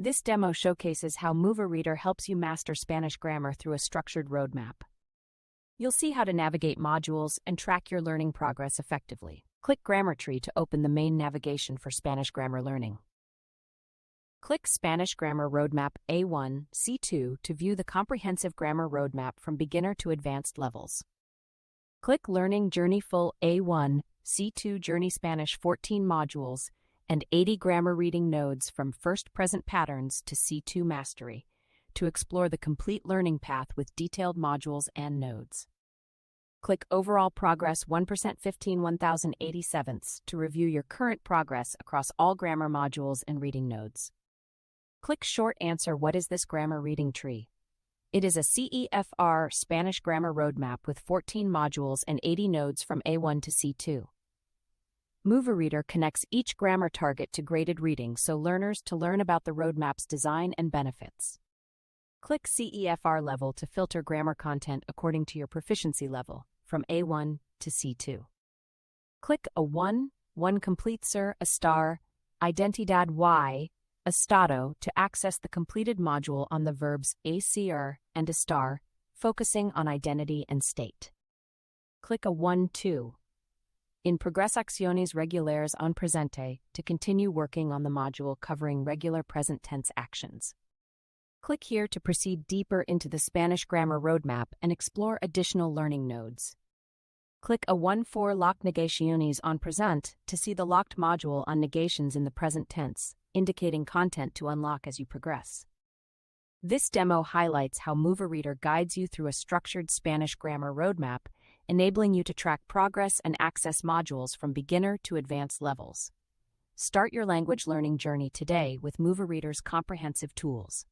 This demo showcases how MovaReader helps you master Spanish grammar through a structured roadmap. You'll see how to navigate modules and track your learning progress effectively. Click Grammar Tree to open the main navigation for Spanish grammar learning. Click Spanish Grammar Roadmap A1, C2 to view the comprehensive grammar roadmap from beginner to advanced levels. Click Learning Journey Full A1, C2 Journey Spanish 14 modules and 80 grammar reading nodes from first present patterns to C2 mastery to explore the complete learning path with detailed modules and nodes. Click Overall Progress 1% 15 1087 to review your current progress across all grammar modules and reading nodes. Click Short Answer What is this grammar reading tree? It is a CEFR Spanish grammar roadmap with 14 modules and 80 nodes from A1 to C2. MovaReader connects each grammar target to graded reading so learners to learn about the roadmap's design and benefits. Click CEFR level to filter grammar content according to your proficiency level, from A1 to C2. Click a 1 complete Sir, a star, Identidad Y, Estado to access the completed module on the verbs hacer and estar, focusing on identity and state. Click a 1-2 in Progresaciones Regulares en Presente to continue working on the module covering regular present tense actions. Click here to proceed deeper into the Spanish grammar roadmap and explore additional learning nodes. Click a 1-4 Lock Negaciones en Present to see the locked module on negations in the present tense, indicating content to unlock as you progress. This demo highlights how MovaReader guides you through a structured Spanish grammar roadmap, enabling you to track progress and access modules from beginner to advanced levels. Start your language learning journey today with MovaReader's comprehensive tools.